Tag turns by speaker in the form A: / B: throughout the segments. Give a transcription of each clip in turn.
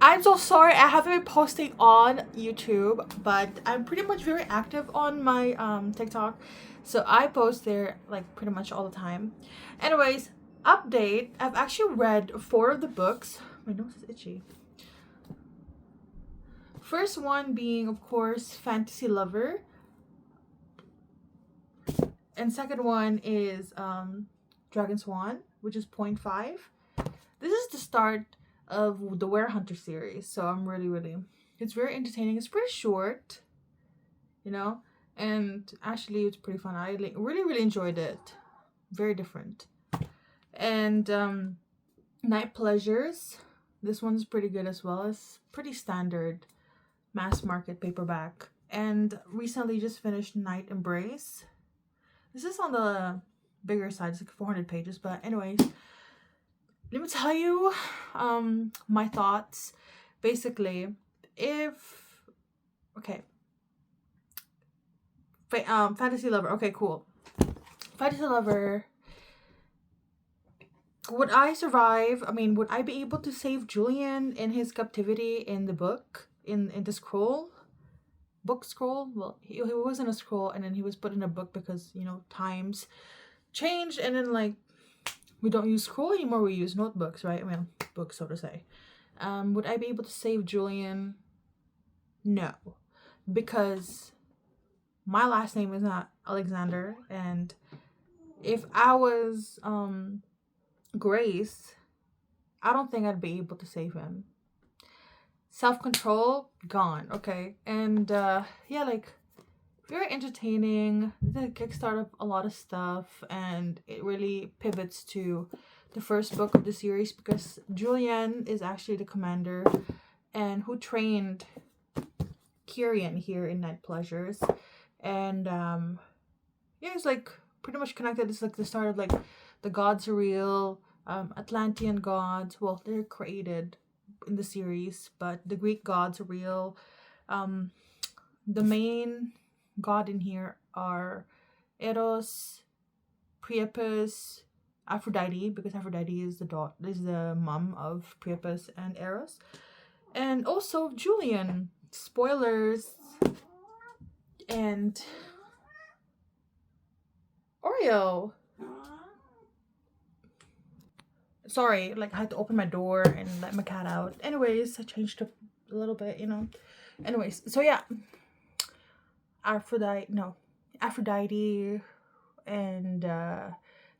A: I'm so sorry I haven't been posting on YouTube, but I'm pretty much very active on my TikTok. So I post there like pretty much all the time. Anyways, update. I've actually read 4 of the books. My nose is itchy. First one being, of course, Fantasy Lover. And second one is Dragon Swan, which is point 0.5. This is the start of the Were Hunter series, so I'm really it's very entertaining. It's pretty short, you know, and actually it's pretty fun. I really enjoyed it. Very different. And Night Pleasures. This one's pretty good as well. It's pretty standard mass market paperback. And recently just finished Night Embrace. This is on the bigger side. It's like 400 pages, but anyways, let me tell you my thoughts. Basically, Fantasy Lover. Okay, cool. Fantasy Lover. Would I survive? I mean, would I be able to save Julian in his captivity in the book? In the scroll? Book scroll? Well, he wasn't a scroll, and then he was put in a book because, you know, times changed, and then, like, we don't use scroll anymore, we use notebooks, right? I mean, books, so to say. Would I be able to save Julian? No. Because my last name is not Alexander, and if I was Grace, I don't think I'd be able to save him. Self-control, gone, okay? And yeah, like, very entertaining. They kickstart up a lot of stuff, and it really pivots to the first book of the series because Julian is actually the commander and who trained Kyrian here in Night Pleasures. And yeah, it's like pretty much connected. It's like the start of like the gods are real, Atlantean gods. Well, they're created in the series, but the Greek gods are real. The main god in here are Eros, Priapus, Aphrodite, because Aphrodite is the mom of Priapus and Eros, and also Julian. Spoilers. And Oreo. Sorry, like I had to open my door and let my cat out. Anyways, I changed up a little bit, you know. Anyways, so yeah. Aphrodite and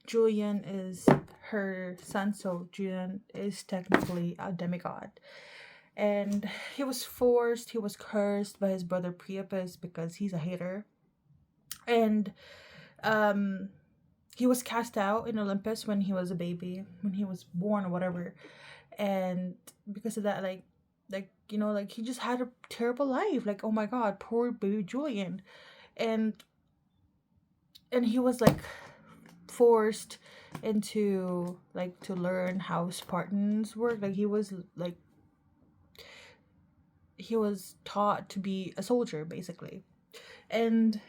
A: Julian is her son, so Julian is technically a demigod. And he was cursed by his brother Priapus because he's a hater. And he was cast out in Olympus when he was a baby, when he was born or whatever. And because of that, like you know, like he just had a terrible life. Like, oh my god, poor baby Julian. And he was like forced into like to learn how Spartans work. Like he was taught to be a soldier basically. And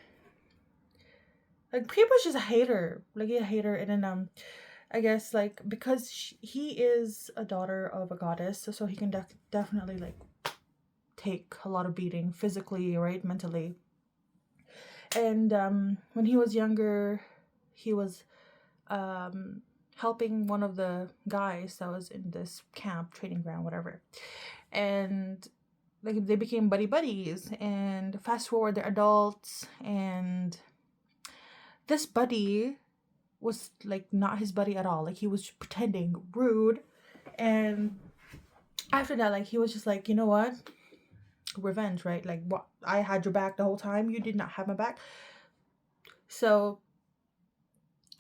A: like Priya was just a hater. And then I guess like because he is a daughter of a goddess, so he can definitely like take a lot of beating physically, right, mentally. And when he was younger, he was helping one of the guys that was in this camp, training ground, whatever. And like they became buddies. And fast forward, they're adults, and this buddy was like not his buddy at all. Like he was pretending, rude. And after that, like he was just like, you know what? Revenge, right? Like, what? I had your back the whole time. You did not have my back. So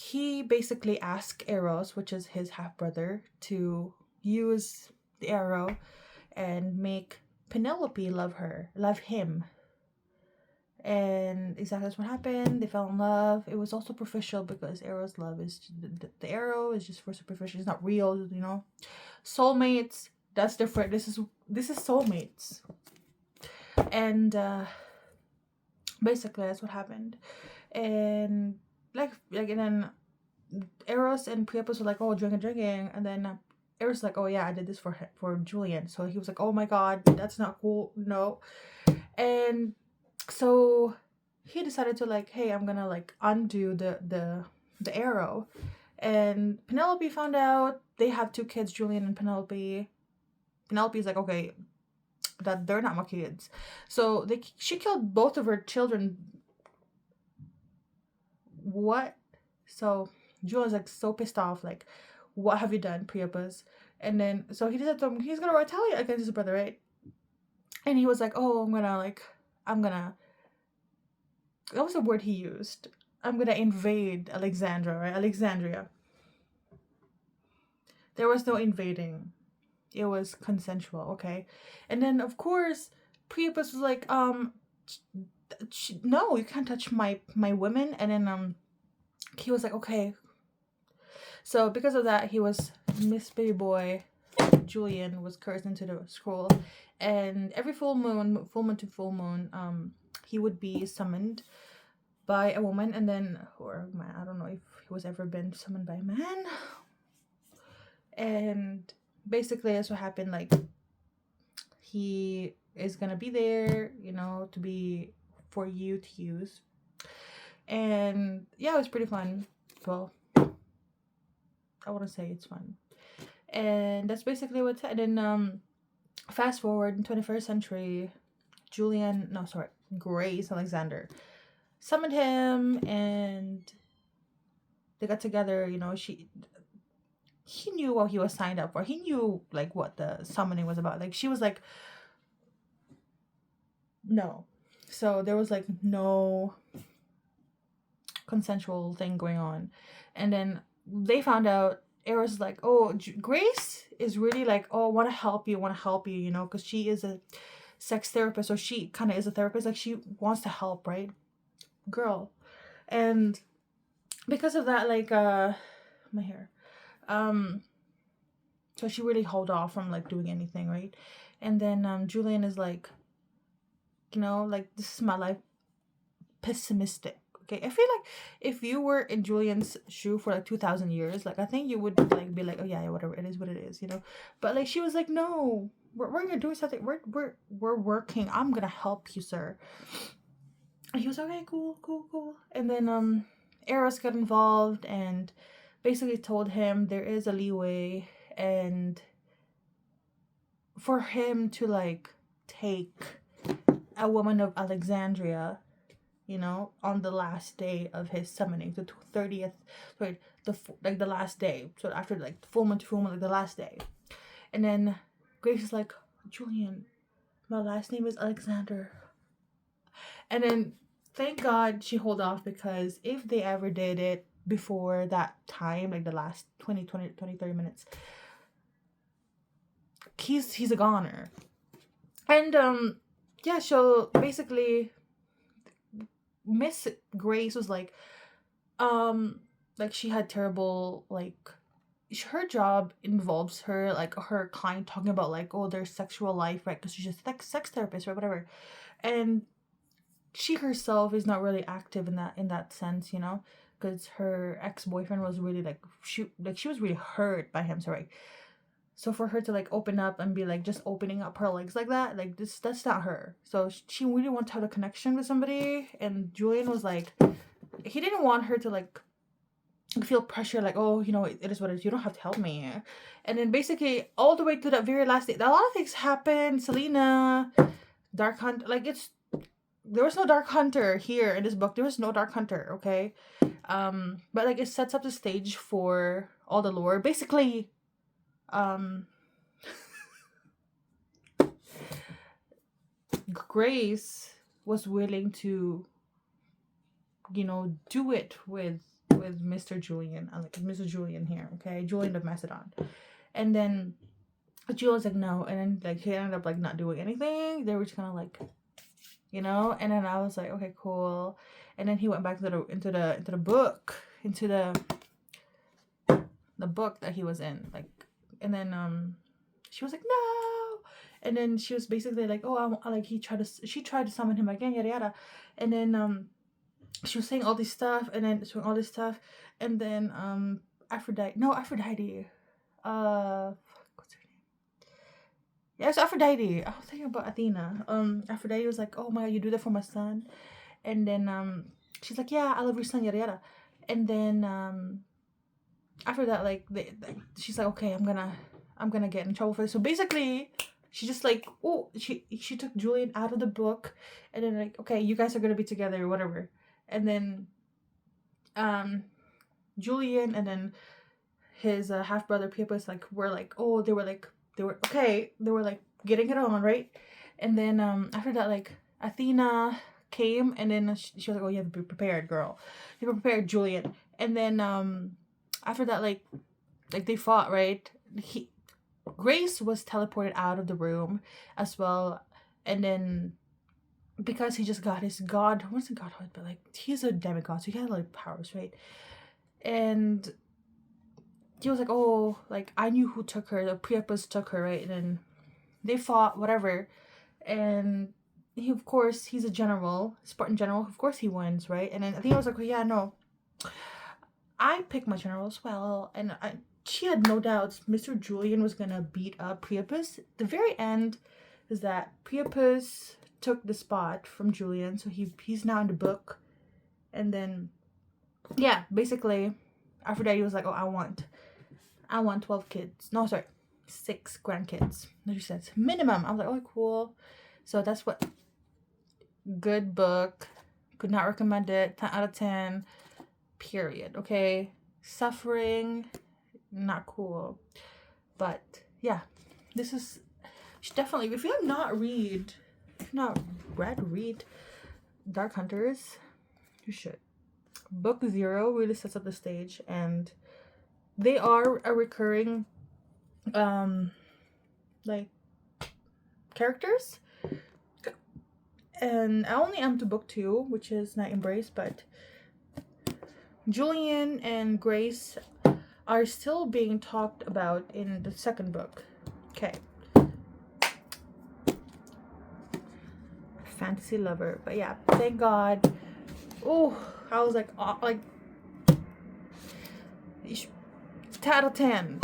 A: he basically asked Eros, which is his half brother, to use the arrow and make Penelope love him. And exactly that's what happened. They fell in love. It was also superficial because Eros' love is the arrow is just for superficial. It's not real, you know. Soulmates, that's different. This is soulmates. And basically that's what happened. And like and then Eros and Priapus were like, oh, drinking, and then Eris was like, oh yeah, I did this for Julian. So he was like, oh my god, that's not cool. No. And so he decided to like, hey, I'm gonna like undo the arrow. And Penelope found out. They have 2 kids, Julian and Penelope. Penelope's like, okay, that they're not my kids. So she killed both of her children. What? So Julian's like so pissed off, like, what have you done, Priapus? And then so he decided he's gonna retaliate against his brother, right? And he was like, oh, I'm gonna that was the word he used. I'm gonna invade Alexandria, right? Alexandria. There was no invading. It was consensual, okay? And then of course Priapus was like, no, you can't touch my women. And then he was like, okay. So because of that, he was Miss Baby Boy Julian was cursed into the scroll, and every full moon to full moon, he would be summoned by a woman, and then or man, I don't know if he was ever been summoned by a man. And basically, that's what happened. Like, he is gonna be there, you know, to be for you to use, and yeah, it was pretty fun. Well, I want to say it's fun. And that's basically what's and then fast forward in 21st century, Grace Alexander summoned him, and they got together. You know, he knew what he was signed up for. He knew like what the summoning was about. Like, she was like, no. So there was like no consensual thing going on. And then they found out. Eris was like, oh, Grace is really like, oh, want to help you, you know, because she is a sex therapist, or she kind of is a therapist. Like, she wants to help, right? Girl. And because of that, like, my hair. So she really hold off from like doing anything, right? And then Julian is like, you know, like, this is my life, pessimistic. Okay, I feel like if you were in Julian's shoe for like 2,000 years, like, I think you would like be like, oh yeah, whatever, it is what it is, you know. But like, she was like, no, we're gonna do something. We're working. I'm gonna help you, sir. And he was okay, cool. And then Eros got involved and basically told him there is a leeway, and for him to like take a woman of Alexandria, you know, on the last day of his summoning, the 30th, sorry, the last day. So after like full moon to full moon, like the last day. And then Grace is like, Julian, my last name is Alexander. And then thank God she hold off, because if they ever did it before that time, like the last 20, 30 minutes, he's a goner. And yeah, so basically Miss Grace was like she had terrible, like, her job involves her, like, her client talking about like, oh, their sexual life, right? Because she's just like sex therapist or whatever, and she herself is not really active in that sense, you know, because her ex-boyfriend was really like, she was really hurt by him, so right. So for her to like open up and be like just opening up her legs like that, like, that's not her. So she really wanted to have a connection with somebody, and Julian was like, he didn't want her to like feel pressure, like, oh, you know, it is what it is, you don't have to help me. And then basically all the way to that very last day, a lot of things happened. Selena, Dark Hunter, like, there was no Dark Hunter here in this book. There was no Dark Hunter, okay? But like, it sets up the stage for all the lore. Basically, Grace was willing to, you know, do it with Mr. Julian, like Mr. Julian here, okay? Julian of Macedon. And then Julian's like, no, and then like he ended up like not doing anything. They were just kind of like, you know. And then I was like, okay, cool. And then he went back into the book, into the book that he was in, like. And then she was like, no. And then she was basically like, oh, she tried to summon him again, yada yada. And then she was saying all this stuff, and then doing all this stuff, and then Aphrodite, Yeah, it's Aphrodite. I was thinking about Athena. Aphrodite was like, "Oh my god, you do that for my son," and then she's like, "Yeah, I love your son, yada yada," and then after that, like, she's like, "Okay, I'm gonna get in trouble for this." So basically, she just like, oh, she took Julian out of the book, and then like, okay, you guys are gonna be together or whatever, and then Julian and then his half brother Pippas like were like, oh, they were okay, they were like getting it on, right? And then after that, like, Athena came, and then she was like, oh, you have to be prepared, girl. You prepared, Julian. And then after that, like they fought, right? Grace was teleported out of the room as well, and then because he just got his god, what's the godhood, but like he's a demigod, so he had like powers, right? And he was like, oh, like, I knew who took her. The Priapus took her, right? And then they fought, whatever. And he, of course, he's a general, Spartan general. Of course he wins, right? And then I think I was like, oh, yeah, no. I picked my general as well. And she had no doubts Mr. Julian was going to beat up Priapus. The very end is that Priapus took the spot from Julian. So he's now in the book. And then, yeah, basically, Aphrodite was like, oh, I want 12 kids. No, sorry, 6 grandkids. She says minimum. I was like, oh, cool. So that's what. Good book. Could not recommend it. 10 out of 10. Period. Okay. Suffering. Not cool. But yeah, this is. Definitely. If you have not read Dark Hunters, you should. Book 0 really sets up the stage, and they are a recurring like characters, and I only am to book 2, which is Night Embrace, but Julian and Grace are still being talked about in the second book. Okay. Fantasy lover, but yeah, thank God. Oh, I was like 10 out of 10.